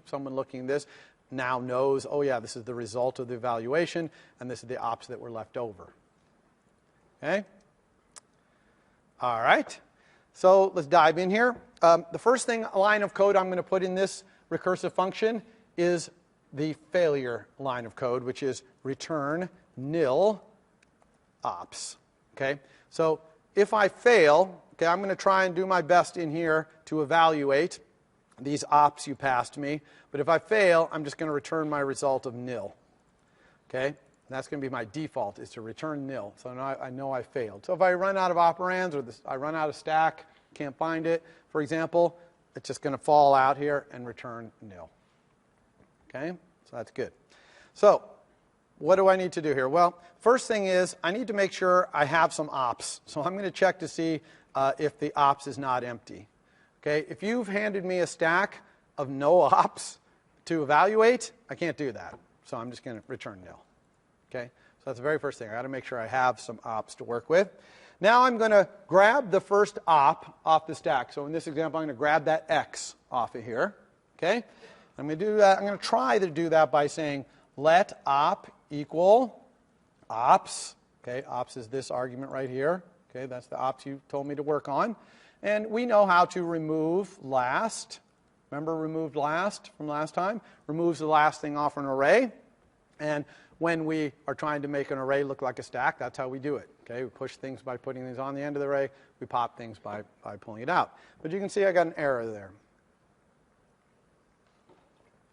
someone looking at this now knows, oh yeah, this is the result of the evaluation, and this is the ops that were left over. Okay? All right. So let's dive in here. The first line of code I'm going to put in this recursive function is the failure line of code, which is return nil ops. Okay? So if I fail, okay, I'm going to try and do my best in here to evaluate these ops you passed me. But if I fail, I'm just going to return my result of nil. Okay? And that's going to be my default, is to return nil. So now I know I failed. So if I run out of operands or I run out of stack, can't find it, for example, it's just going to fall out here and return nil. Okay? So that's good. So what do I need to do here? Well, first thing is I need to make sure I have some ops. So I'm going to check to see if the ops is not empty. Okay? If you've handed me a stack of no ops to evaluate, I can't do that. So I'm just going to return nil. Okay? So that's the very first thing. I've got to make sure I have some ops to work with. Now I'm going to grab the first op off the stack. So in this example, I'm going to grab that x off of here. Okay? I'm going to do that. I'm going to try to do that by saying let op equal ops. Okay? Ops is this argument right here. Okay? That's the ops you told me to work on. And we know how to remove last. Remember removed last from last time? Removes the last thing off an array. And when we are trying to make an array look like a stack, that's how we do it. Okay? We push things by putting things on the end of the array. We pop things by pulling it out. But you can see I got an error there.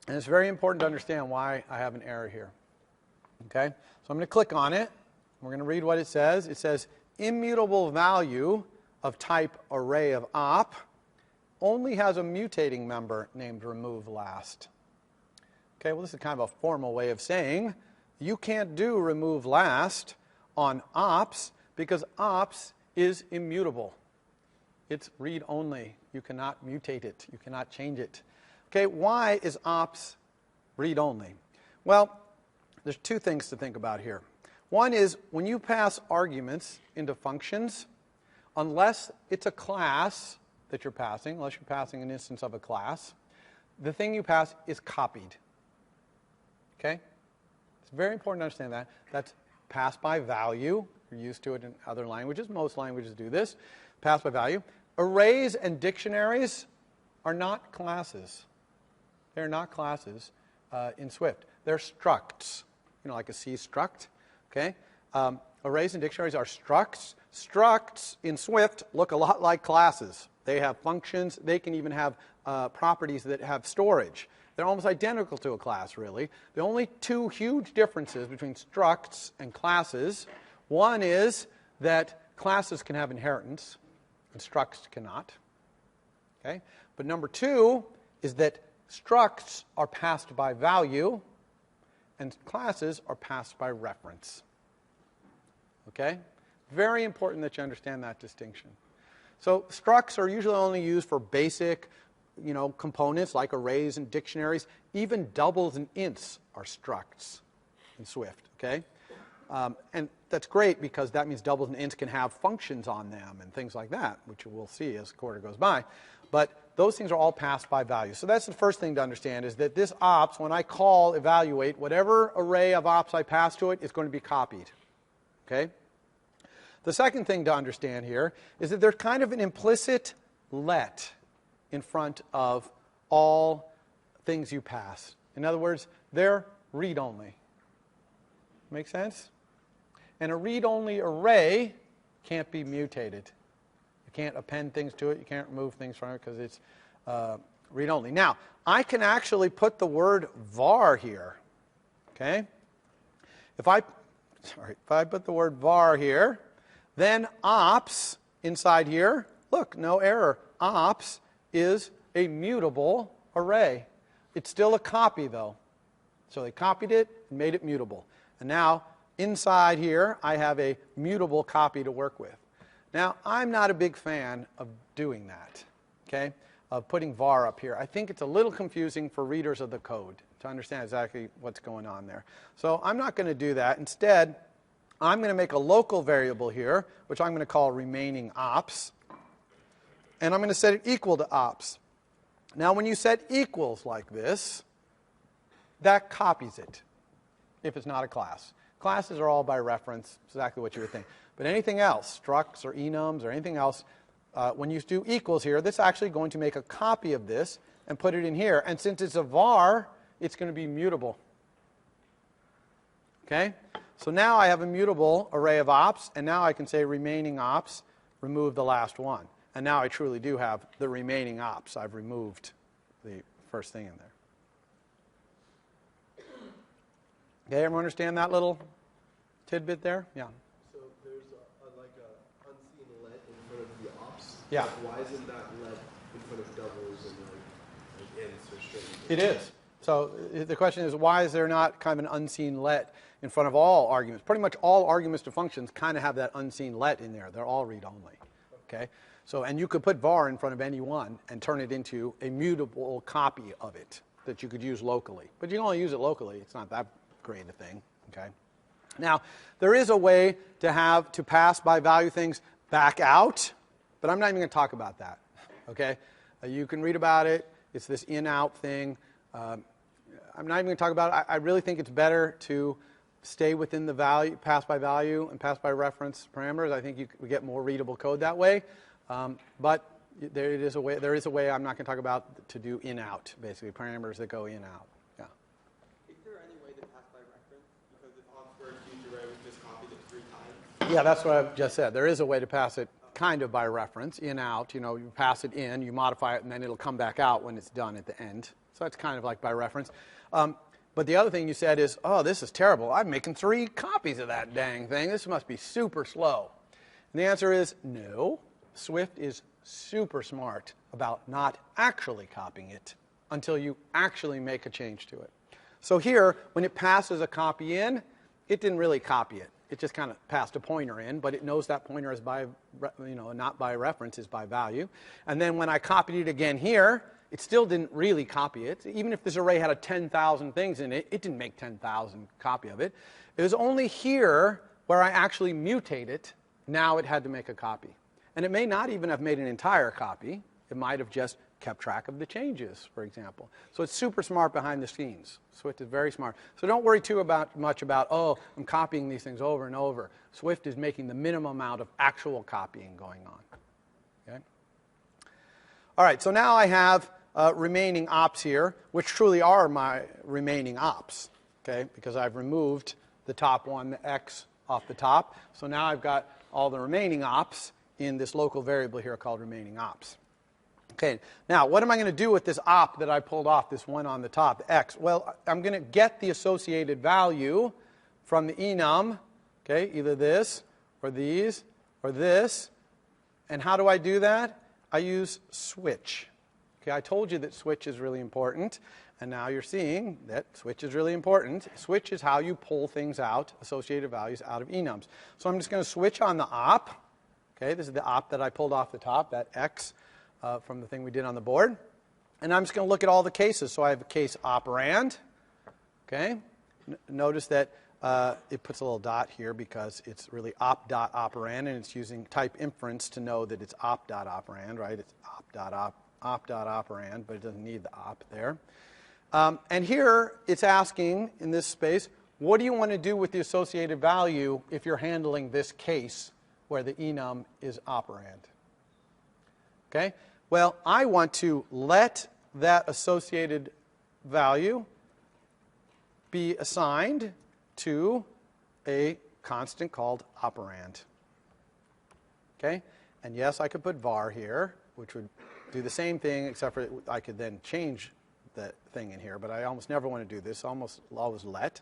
And it's very important to understand why I have an error here. Okay? So I'm going to click on it. We're going to read what it says. It says immutable value of type array of op only has a mutating member named remove last. Okay, well this is kind of a formal way of saying you can't do remove last on ops because ops is immutable. It's read only. You cannot mutate it. You cannot change it. Okay, why is ops read only? Well, there's two things to think about here. One is when you pass arguments into functions, unless it's a class that you're passing, unless you're passing an instance of a class, the thing you pass is copied. Okay? It's very important to understand that. That's passed by value. You're used to it in other languages. Most languages do this. Passed by value. Arrays and dictionaries are not classes. They're not classes in Swift. They're structs. You know, like a C struct. Okay? Arrays and dictionaries are structs. Structs in Swift look a lot like classes. They have functions. They can even have properties that have storage. They're almost identical to a class, really. The only two huge differences between structs and classes, one is that classes can have inheritance and structs cannot. Okay? But number two is that structs are passed by value and classes are passed by reference. Okay? Very important that you understand that distinction. So structs are usually only used for basic, components like arrays and dictionaries. Even doubles and ints are structs in Swift. Okay? And that's great because that means doubles and ints can have functions on them and things like that, which we'll see as the quarter goes by. But those things are all passed by value. So that's the first thing to understand is that this ops, when I call evaluate, whatever array of ops I pass to it is going to be copied. Okay? The second thing to understand here is that there's kind of an implicit let in front of all things you pass. In other words, they're read-only. Make sense? And a read-only array can't be mutated. You can't append things to it. You can't remove things from it because it's read-only. Now, I can actually put the word var here. Okay? If I put the word var here, then ops inside here, look, no error. Ops is a mutable array. It's still a copy, though. So they copied it and made it mutable. And now, inside here, I have a mutable copy to work with. Now, I'm not a big fan of doing that, okay, of putting var up here. I think it's a little confusing for readers of the code to understand exactly what's going on there. So I'm not going to do that. Instead, I'm going to make a local variable here, which I'm going to call remaining ops. And I'm going to set it equal to ops. Now, when you set equals like this, that copies it if it's not a class. Classes are all by reference, exactly what you would think. But anything else, structs or enums or anything else, when you do equals here, this is actually going to make a copy of this and put it in here. And since it's a var, it's going to be mutable. Okay? So now I have a mutable array of ops, and now I can say remaining ops, remove the last one. And now I truly do have the remaining ops. I've removed the first thing in there. Okay, everyone understand that little tidbit there? Yeah. So there's like a unseen let in front of the ops. Yeah. Like, why isn't that let in front of doubles and like ints or strings? It is. So the question is, why is there not kind of an unseen let in front of all arguments? Pretty much all arguments to functions kind of have that unseen let in there. They're all read-only. Okay? So, and you could put var in front of any one and turn it into a mutable copy of it that you could use locally. But you can only use it locally. It's not that great a thing. Okay? Now, there is a way to pass by value things back out, but I'm not even going to talk about that. Okay? You can read about it. It's this in-out thing. I'm not even going to talk about it. I really think it's better to stay within the value, pass by value and pass by reference parameters. I think we get more readable code that way. But there is a way I'm not going to talk about to do in-out, basically, parameters that go in-out. Yeah. Is there any way to pass by reference? Because if ops were a huge array, we just copied it 3 times. Yeah, that's what I just said. There is a way to pass it kind of by reference, in-out. You know, you pass it in, you modify it, and then it'll come back out when it's done at the end. So it's kind of like by reference. But the other thing you said is, oh, this is terrible. I'm making 3 copies of that dang thing. This must be super slow. And the answer is no. Swift is super smart about not actually copying it until you actually make a change to it. So here, when it passes a copy in, it didn't really copy it. It just kind of passed a pointer in, but it knows that pointer is by, not by reference, is by value. And then when I copied it again here, it still didn't really copy it. Even if this array had 10,000 things in it, it didn't make 10,000 copy of it. It was only here where I actually mutate it. Now it had to make a copy. And it may not even have made an entire copy. It might have just kept track of the changes, for example. So it's super smart behind the scenes. Swift is very smart. So don't worry too much about, oh, I'm copying these things over and over. Swift is making the minimum amount of actual copying going on. Okay? All right, so now I have remaining ops here, which truly are my remaining ops, okay, because I've removed the top one, the x, off the top. So now I've got all the remaining ops in this local variable here called remaining ops. Okay, now what am I going to do with this op that I pulled off, this one on the top, the x? Well, I'm going to get the associated value from the enum, okay, either this or these or this. And how do I do that? I use switch. Okay, I told you that switch is really important, and now you're seeing that switch is really important. Switch is how you pull things out, associated values, out of enums. So I'm just going to switch on the op. Okay, this is the op that I pulled off the top, that x from the thing we did on the board. And I'm just going to look at all the cases. So I have a case operand. Okay, notice that it puts a little dot here because it's really op.operand, and it's using type inference to know that it's op.operand, right? It's op.operand, but it doesn't need the op there. And here it's asking, in this space, what do you want to do with the associated value if you're handling this case where the enum is operand? Okay? Well, I want to let that associated value be assigned to a constant called operand. Okay? And yes, I could put var here, which would do the same thing, except for I could then change the thing in here, but I almost never want to do this, almost always let.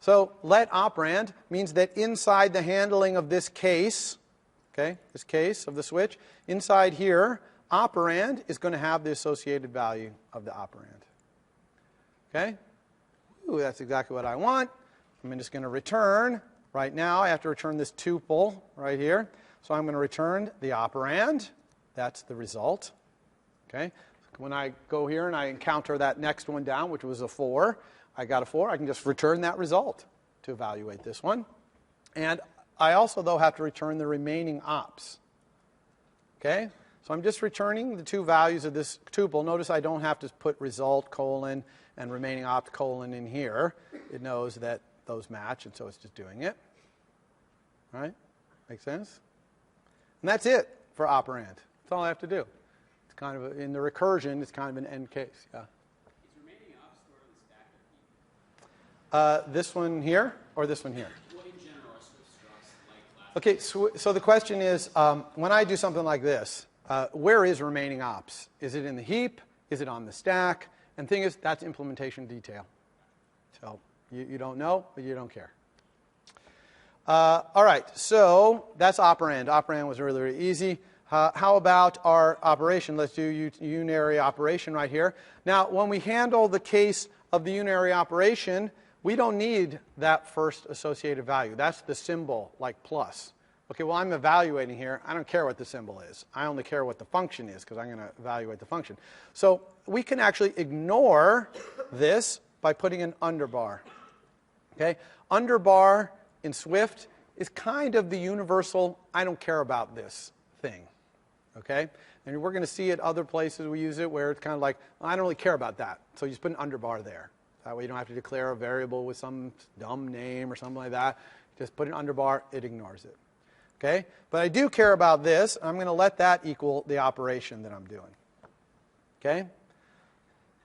So let operand means that inside the handling of this case, okay, this case of the switch, inside here, operand is going to have the associated value of the operand. Okay? Ooh, that's exactly what I want. I'm just going to return. Right now, I have to return this tuple right here. So I'm going to return the operand. That's the result. Okay? When I go here and I encounter that next one down, which was a 4, I got a 4. I can just return that result to evaluate this one. And I also, though, have to return the remaining ops. Okay? So I'm just returning the two values of this tuple. Notice I don't have to put result, colon, and remaining opt, colon in here. It knows that those match, and so it's just doing it. All right? Make sense? And that's it for operand. That's all I have to do. It's kind of, in the recursion, it's kind of an end case. Yeah. Is remaining opt stored in the stack or heap? This one here or this one here? Well, in general, are Swift structs like last? Okay, so the question is, when I do something like this, where is remaining ops? Is it in the heap? Is it on the stack? And the thing is, that's implementation detail. So you don't know, but you don't care. All right, so that's operand. Operand was really, really easy. How about our operation? Let's do unary operation right here. Now, when we handle the case of the unary operation, we don't need that first associated value. That's the symbol, like plus. Okay, well, I'm evaluating here. I don't care what the symbol is. I only care what the function is because I'm going to evaluate the function. So we can actually ignore this by putting an underbar. Okay, underbar in Swift is kind of the universal, I don't care about this thing. Okay, and we're going to see it other places we use it where it's kind of like, I don't really care about that. So you just put an underbar there. That way you don't have to declare a variable with some dumb name or something like that. Just put an underbar, it ignores it. Okay, but I do care about this. I'm going to let that equal the operation that I'm doing. Okay,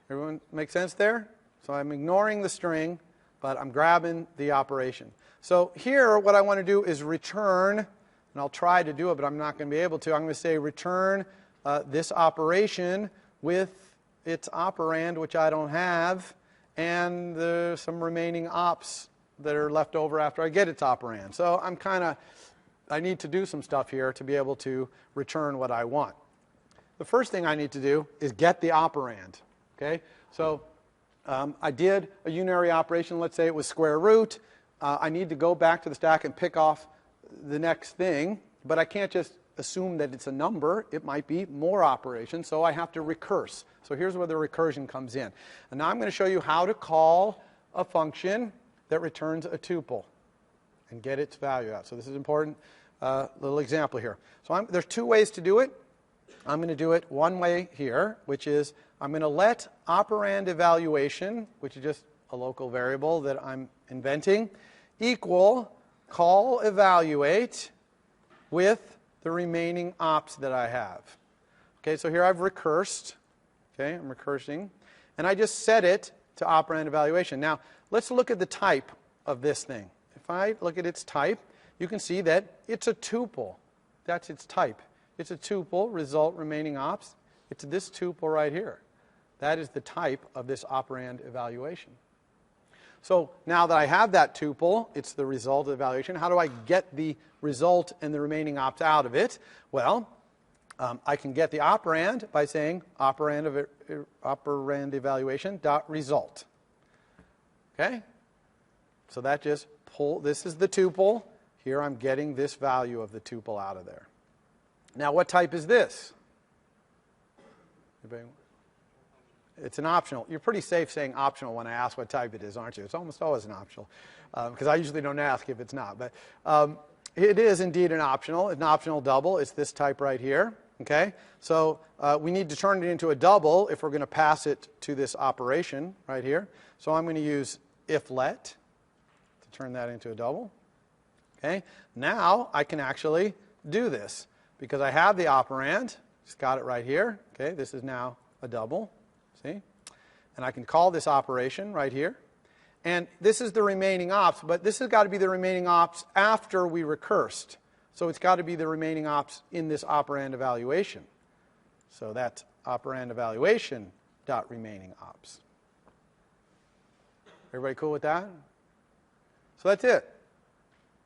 everyone make sense there? So I'm ignoring the string, but I'm grabbing the operation. So here, what I want to do is return, and I'll try to do it, but I'm not going to be able to. I'm going to say return this operation with its operand, which I don't have, and some remaining ops that are left over after I get its operand. So I need to do some stuff here to be able to return what I want. The first thing I need to do is get the operand. Okay, so I did a unary operation. Let's say it was square root. I need to go back to the stack and pick off the next thing, but I can't just assume that it's a number. It might be more operations, so I have to recurse. So here's where the recursion comes in. And now I'm going to show you how to call a function that returns a tuple and get its value out. So this is important. Little example here. So there's two ways to do it. I'm going to do it one way here, which is I'm going to let operand evaluation, which is just a local variable that I'm inventing, equal call evaluate with the remaining ops that I have. Okay, so here I've recursed. Okay, I'm recursing. And I just set it to operand evaluation. Now, let's look at the type of this thing. If I look at its type, you can see that it's a tuple. That's its type. It's a tuple, result, remaining ops. It's this tuple right here. That is the type of this operand evaluation. So now that I have that tuple, it's the result of the evaluation. How do I get the result and the remaining opt out of it? Well, I can get the operand by saying operand evaluation dot result. Okay? So that just this is the tuple. Here I'm getting this value of the tuple out of there. Now what type is this? Anybody? It's an optional. You're pretty safe saying optional when I ask what type it is, aren't you? It's almost always an optional, because I usually don't ask if it's not. But it is indeed an optional double. It's this type right here. Okay, so we need to turn it into a double if we're going to pass it to this operation right here. So I'm going to use if let to turn that into a double. Okay, now I can actually do this because I have the operand. Just got it right here. Okay, this is now a double. See? And I can call this operation right here. And this is the remaining ops, but this has got to be the remaining ops after we recursed. So it's got to be the remaining ops in this operand evaluation. So that's operand evaluation dot remaining ops. Everybody cool with that? So that's it.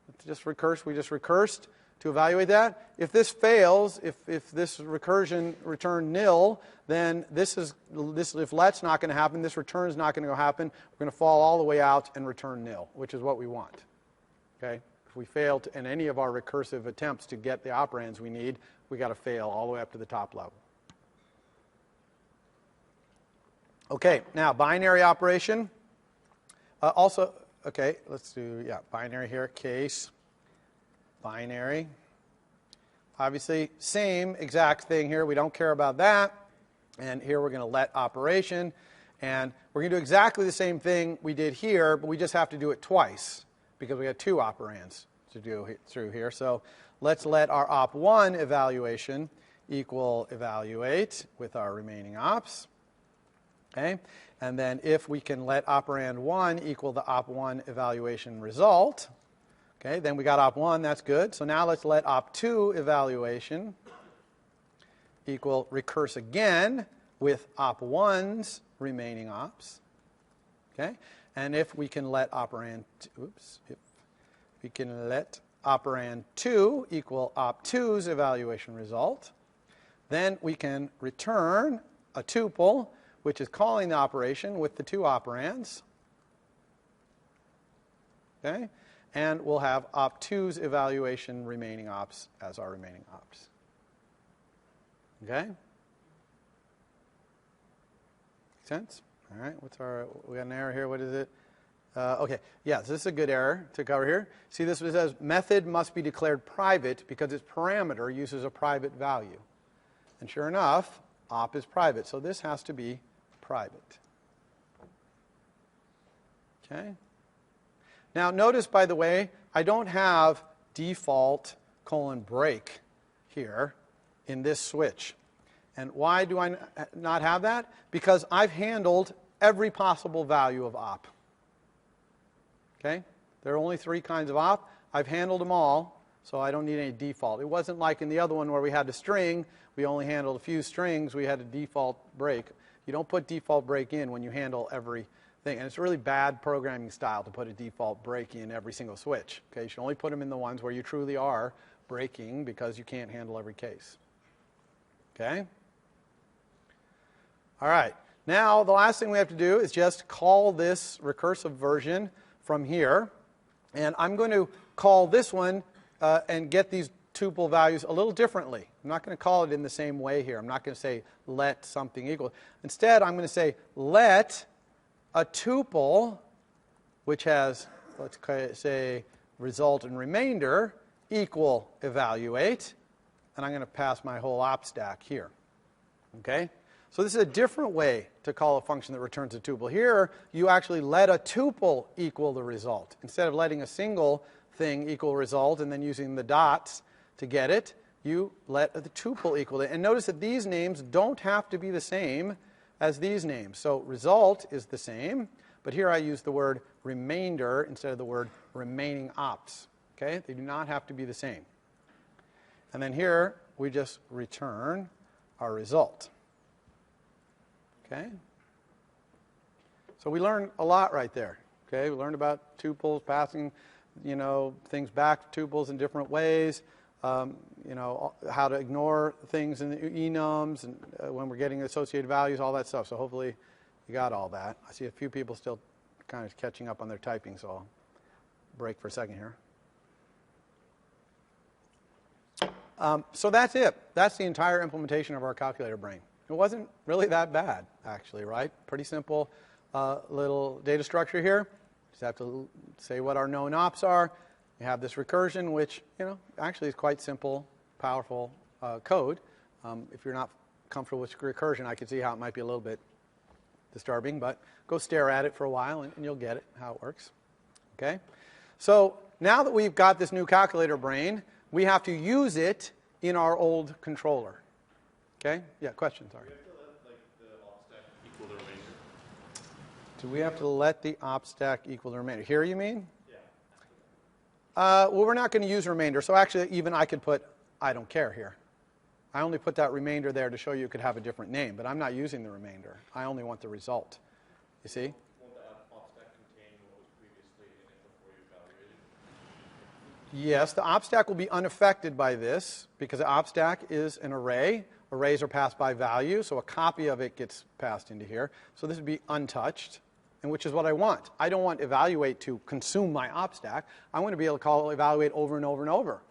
Let's just recurse. We just recursed to evaluate that. If this fails, if this recursion returned nil, then if let's not going to happen, this return is not going to happen. We're going to fall all the way out and return nil, which is what we want. Okay? If we fail in any of our recursive attempts to get the operands we need, we got to fail all the way up to the top level. Okay, now binary operation. Let's do binary here, case, binary. obviously, same exact thing here. We don't care about that. And here we're going to let operation. And we're going to do exactly the same thing we did here, but we just have to do it twice because we got two operands to do through here. So let's let our op1 evaluation equal evaluate with our remaining ops. Okay? And then if we can let operand 1 equal the op1 evaluation result, okay, then we got op1, that's good. So now let's let op2 evaluation equal recurse again with op1's remaining ops. Okay? And if we can let operand, if we can let operand 2 equal op2's evaluation result, then we can return a tuple, which is calling the operation with the two operands. Okay? And we'll have op2's evaluation remaining ops as our remaining ops. Okay? Make sense? All right. We got an error here. What is it? Okay. Yeah, so this is a good error to cover here. See, this says method must be declared private because its parameter uses a private value. And sure enough, op is private. So this has to be private. Okay? Now, notice, by the way, I don't have default : break here in this switch. And why do I not have that? Because I've handled every possible value of op. Okay? There are only 3 kinds of op. I've handled them all, so I don't need any default. It wasn't like in the other one where we had a string. We only handled a few strings. We had a default break. You don't put default break in when you handle everything. And it's really bad programming style to put a default break in every single switch. Okay? You should only put them in the ones where you truly are breaking because you can't handle every case. Okay? All right. Now, the last thing we have to do is just call this recursive version from here. And I'm going to call this one and get these tuple values a little differently. I'm not going to call it in the same way here. I'm not going to say let something equal. Instead, I'm going to say let a tuple, which has, let's say, result and remainder, equal evaluate. And I'm going to pass my whole op stack here. Okay? So this is a different way to call a function that returns a tuple. Here, you actually let a tuple equal the result. Instead of letting a single thing equal result and then using the dots to get it, you let the tuple equal it. And notice that these names don't have to be the same as these names. So result is the same, but here I use the word remainder instead of the word remaining ops. Okay? They do not have to be the same. And then here, we just return our result. Okay? So we learned a lot right there. Okay? We learned about tuples, passing, things back to tuples in different ways. How to ignore things in the enums and when we're getting associated values, all that stuff. So hopefully you got all that. I see a few people still kind of catching up on their typing, so I'll break for a second here. So that's it. That's the entire implementation of our calculator brain. It wasn't really that bad, actually, right? Pretty simple little data structure here. Just have to say what our known ops are. You have this recursion, which, actually is quite simple, powerful code. If you're not comfortable with recursion, I can see how it might be a little bit disturbing, but go stare at it for a while and you'll get it, how it works. Okay? So now that we've got this new calculator brain, we have to use it in our old controller. Okay? Yeah, question, sorry. Do we have to let the op stack equal the remainder? Here, you mean? Yeah. Well, we're not going to use remainder. So actually, even I could put I don't care here. I only put that remainder there to show you it could have a different name, but I'm not using the remainder. I only want the result. You see? Won't the op stack contain what was previously in it before you evaluated? Yes, the op stack will be unaffected by this because the op stack is an array. Arrays are passed by value, so a copy of it gets passed into here. So this would be untouched, and which is what I want. I don't want evaluate to consume my op stack. I want to be able to call evaluate over and over and over.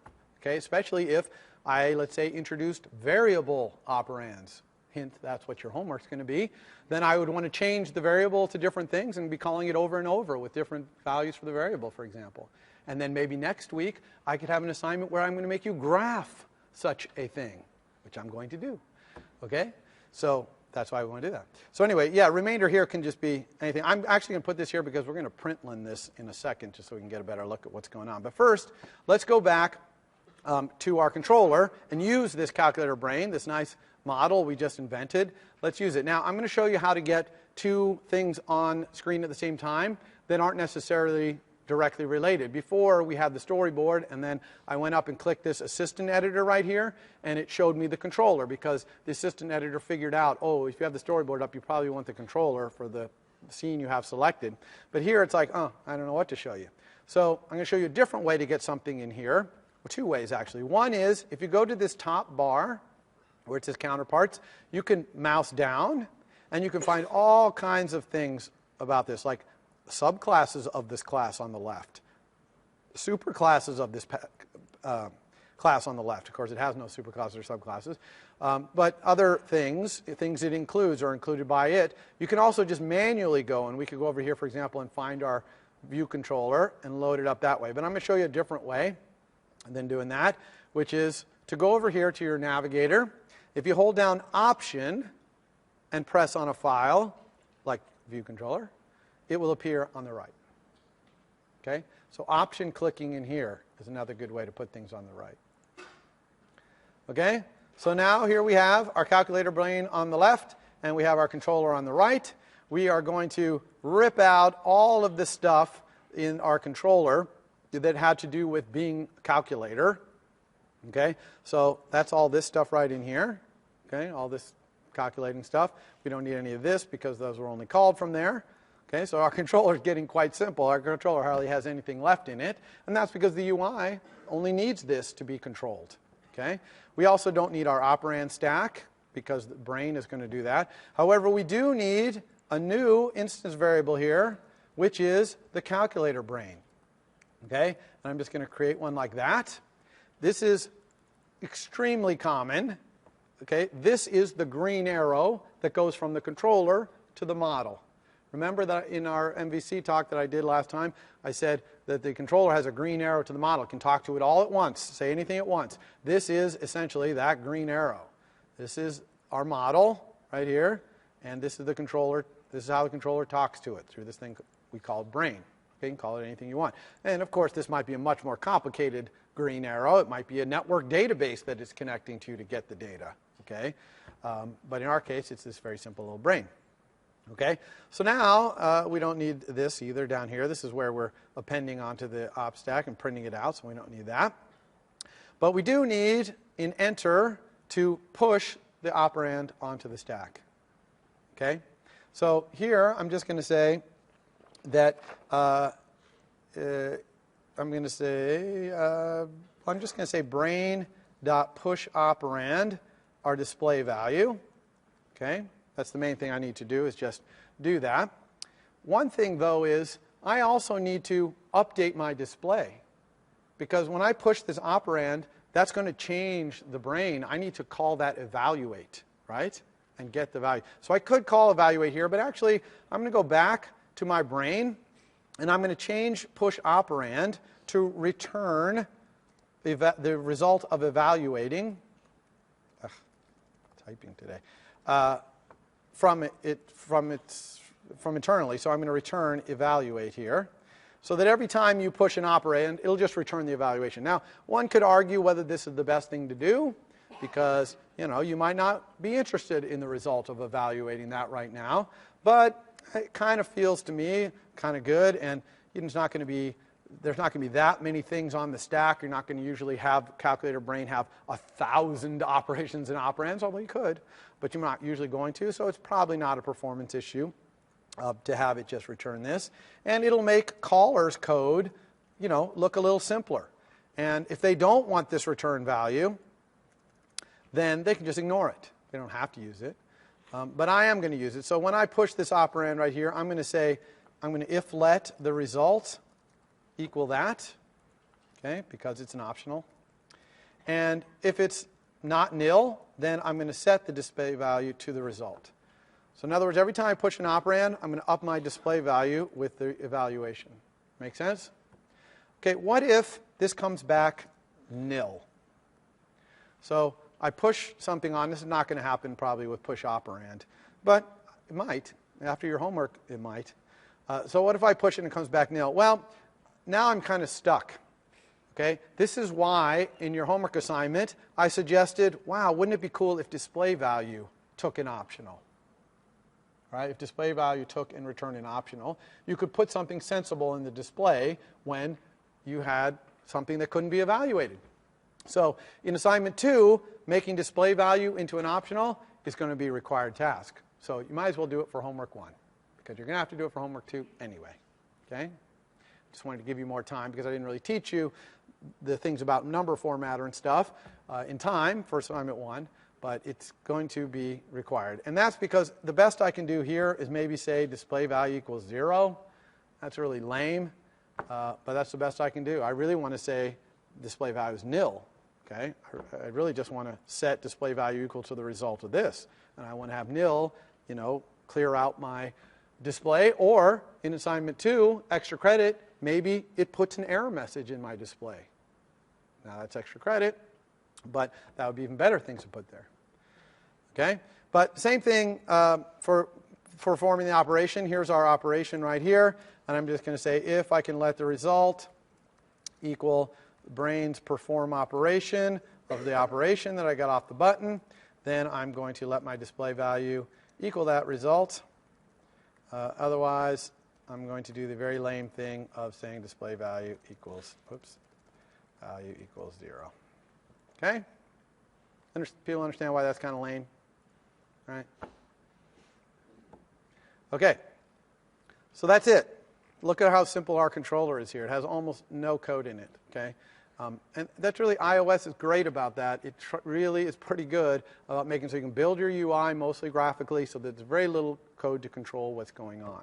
Okay, especially if I, let's say, introduced variable operands. Hint, that's what your homework's going to be. Then I would want to change the variable to different things and be calling it over and over with different values for the variable, for example. And then maybe next week, I could have an assignment where I'm going to make you graph such a thing, which I'm going to do. Okay? So that's why we want to do that. So anyway, yeah, remainder here can just be anything. I'm actually going to put this here because we're going to printline this in a second just so we can get a better look at what's going on. But first, let's go back to our controller and use this calculator brain, this nice model we just invented. Let's use it. Now, I'm going to show you how to get two things on screen at the same time that aren't necessarily directly related. Before, we had the storyboard, and then I went up and clicked this assistant editor right here, and it showed me the controller because the assistant editor figured out, oh, if you have the storyboard up, you probably want the controller for the scene you have selected. But here it's like, oh, I don't know what to show you. So I'm going to show you a different way to get something in here. Well, two ways, actually. One is, if you go to this top bar, where it says counterparts, you can mouse down, and you can find all kinds of things about this, like subclasses of this class on the left, superclasses of this class on the left. Of course, it has no superclasses or subclasses. But other things it includes are included by it. You can also just manually go, and we could go over here, for example, and find our view controller and load it up that way. But I'm going to show you a different way than doing that, which is to go over here to your navigator. If you hold down Option and press on a file, like view controller, it will appear on the right. Okay? So Option clicking in here is another good way to put things on the right. Okay? So now here we have our calculator brain on the left, and we have our controller on the right. We are going to rip out all of the stuff in our controller that had to do with being a calculator. Okay? So that's all this stuff right in here. Okay? All this calculating stuff. We don't need any of this because those were only called from there. Okay, so our controller is getting quite simple. Our controller hardly has anything left in it, and that's because the UI only needs this to be controlled. Okay, we also don't need our operand stack because the brain is going to do that. However, we do need a new instance variable here, which is the calculator brain. Okay, and I'm just going to create one like that. This is extremely common. Okay, this is the green arrow that goes from the controller to the model. Remember that in our MVC talk that I did last time, I said that the controller has a green arrow to the model. It can talk to it all at once, say anything at once. This is essentially that green arrow. This is our model right here, and this is the controller. This is how the controller talks to it through this thing we call brain. Okay, you can call it anything you want. And of course, this might be a much more complicated green arrow. It might be a network database that it's connecting to get the data. Okay, but in our case, it's this very simple little brain. Okay, so now we don't need this either down here. This is where we're appending onto the op stack and printing it out, so we don't need that. But we do need in enter to push the operand onto the stack. Okay, so here I'm just going to say that I'm just going to say brain.push operand our display value. Okay. That's the main thing I need to do is just do that. One thing, though, is I also need to update my display. Because when I push this operand, that's going to change the brain. I need to call that evaluate, right? And get the value. So I could call evaluate here, but actually I'm going to go back to my brain, and I'm going to change push operand to return the result of evaluating. Typing today. From internally, so I'm going to return evaluate here, so that every time you push an operand, it'll just return the evaluation. Now, one could argue whether this is the best thing to do, because you might not be interested in the result of evaluating that right now, but it kind of feels to me kind of good, and there's not going to be that many things on the stack. You're not going to usually have calculator brain have 1,000 operations and operands, although you could, but you're not usually going to, so it's probably not a performance issue to have it just return this. And it'll make caller's code, look a little simpler. And if they don't want this return value, then they can just ignore it. They don't have to use it. But I am going to use it. So when I push this operand right here, I'm going to say, I'm going to if let the result equal that, okay, because it's an optional. And if it's not nil, then I'm going to set the display value to the result. So in other words, every time I push an operand, I'm going to up my display value with the evaluation. Make sense? Okay, what if this comes back nil? So I push something on. This is not going to happen probably with push operand, but it might. After your homework, it might. So what if I push it and it comes back nil? Well, now I'm kind of stuck. Okay? This is why in your homework assignment I suggested, wow, wouldn't it be cool if display value took an optional? Right? If display value took and returned an optional, you could put something sensible in the display when you had something that couldn't be evaluated. So in assignment 2, making display value into an optional is going to be a required task. So you might as well do it for homework 1, because you're going to have to do it for homework 2 anyway. Okay? Just wanted to give you more time because I didn't really teach you the things about number formatter and stuff in time for assignment 1, but it's going to be required. And that's because the best I can do here is maybe say display value equals 0. That's really lame, but that's the best I can do. I really want to say display value is nil. Okay? I really just want to set display value equal to the result of this. And I want to have nil, clear out my display. Or in assignment 2, extra credit, maybe it puts an error message in my display. Now that's extra credit, but that would be even better things to put there. Okay? But same thing for performing the operation. Here's our operation right here. And I'm just going to say if I can let the result equal brain's perform operation of the operation that I got off the button, then I'm going to let my display value equal that result. Otherwise, I'm going to do the very lame thing of saying display value equals, value equals 0. Okay? People understand why that's kind of lame? Right? Okay. So that's it. Look at how simple our controller is here. It has almost no code in it. Okay? And that's really, iOS is great about that. It really is pretty good about making so you can build your UI mostly graphically so that there's very little code to control what's going on.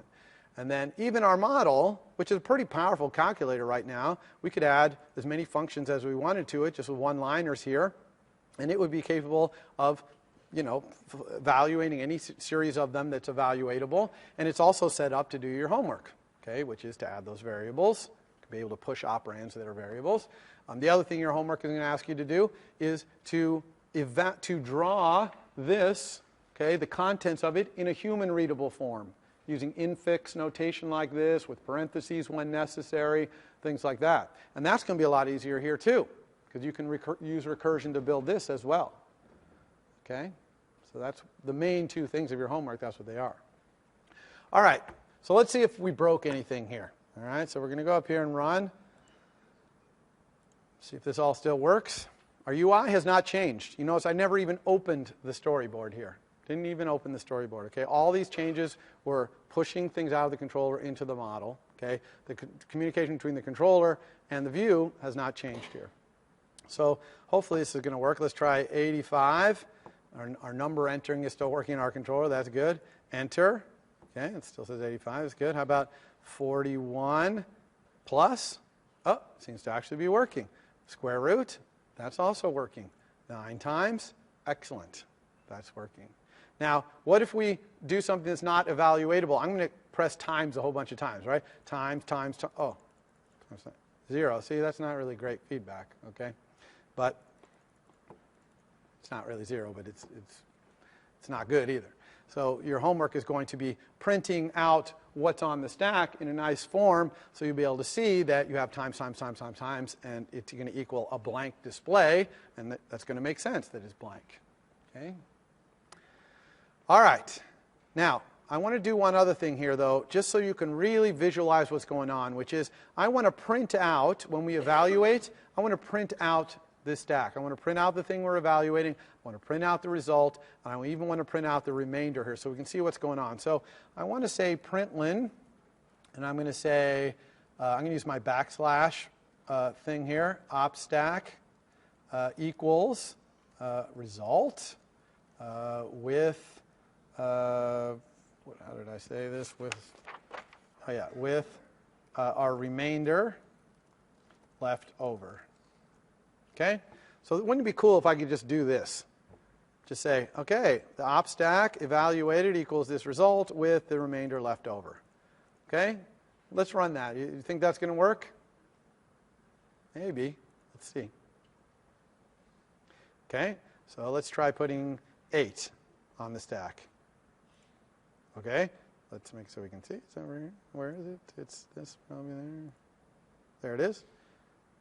And then even our model, which is a pretty powerful calculator right now, we could add as many functions as we wanted to it, just with one-liners here. And it would be capable of, evaluating any series of them that's evaluatable. And it's also set up to do your homework, okay, which is to add those variables, to be able to push operands that are variables. The other thing your homework is going to ask you to do is to draw this, okay, the contents of it in a human-readable form, using infix notation like this, with parentheses when necessary, things like that. And that's going to be a lot easier here, too, because you can use recursion to build this as well. Okay? So that's the main 2 things of your homework. That's what they are. All right. So let's see if we broke anything here. All right? So we're going to go up here and run. See if this all still works. Our UI has not changed. You notice I never even opened the storyboard here. Didn't even open the storyboard. Okay, all these changes were pushing things out of the controller into the model. Okay, the communication between the controller and the view has not changed here. So hopefully this is going to work. Let's try 85. Our number entering is still working in our controller. That's good. Enter. Okay, it still says 85. That's good. How about 41 plus? Oh, seems to actually be working. Square root, that's also working. 9 times, excellent. That's working. Now, what if we do something that's not evaluatable? I'm going to press times a whole bunch of times, right? Times, oh, 0. See, that's not really great feedback, okay? But it's not really 0, but it's not good either. So your homework is going to be printing out what's on the stack in a nice form, so you'll be able to see that you have times, and it's going to equal a blank display, and that's going to make sense that it's blank. Okay? All right. Now, I want to do one other thing here, though, just so you can really visualize what's going on, which is I want to print out, when we evaluate, I want to print out this stack. I want to print out the thing we're evaluating. I want to print out the result. And I even want to print out the remainder here so we can see what's going on. So I want to say println, and I'm going to say, I'm going to use my backslash thing here, opstack equals result with, how did I say this? With our remainder left over. Okay? So wouldn't it be cool if I could just do this? Just say, okay, the op stack evaluated equals this result with the remainder left over. Okay? Let's run that. You think that's going to work? Maybe. Let's see. Okay, so let's try putting 8 on the stack. Okay, let's make so we can see. It's over here. Where is it? It's this probably there. There it is.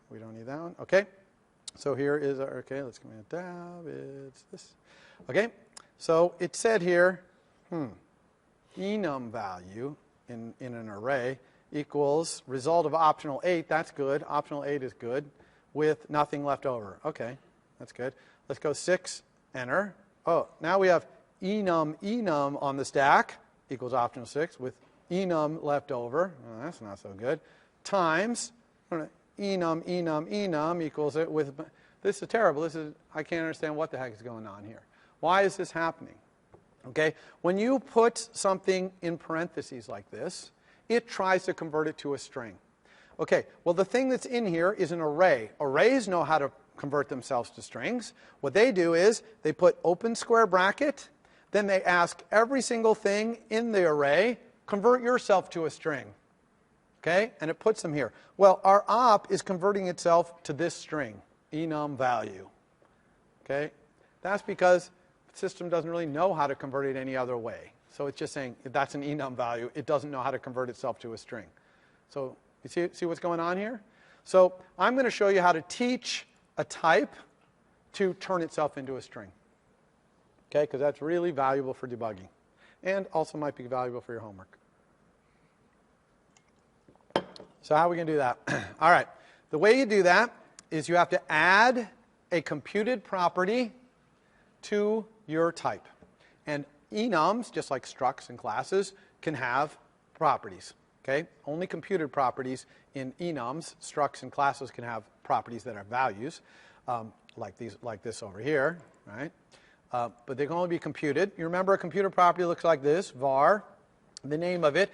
We don't need that one. Okay, so here is our, okay, let's command tab. It's this. Okay, so it said here, enum value in an array equals result of optional 8. That's good. Optional 8 is good with nothing left over. Okay, that's good. Let's go 6, enter. Oh, now we have enum on the stack equals optional 6 with enum left over. Oh, that's not so good. Times enum equals it with, this is terrible. I can't understand what the heck is going on here. Why is this happening? Okay, when you put something in parentheses like this, it tries to convert it to a string. Okay, well the thing that's in here is an array. Arrays know how to convert themselves to strings. What they do is they put open square bracket, then they ask every single thing in the array, convert yourself to a string. Okay, and it puts them here. Well, our op is converting itself to this string, enum value. Okay, that's because the system doesn't really know how to convert it any other way. So it's just saying that's an enum value. It doesn't know how to convert itself to a string. So you see what's going on here? So I'm going to show you how to teach a type to turn itself into a string. Okay, because that's really valuable for debugging. And also might be valuable for your homework. So how are we going to do that? All right. The way you do that is you have to add a computed property to your type. And enums, just like structs and classes, can have properties. Okay? Only computed properties in enums, structs and classes can have properties that are values, like this over here, right? But they can only be computed. You remember a computed property looks like this, var, the name of it.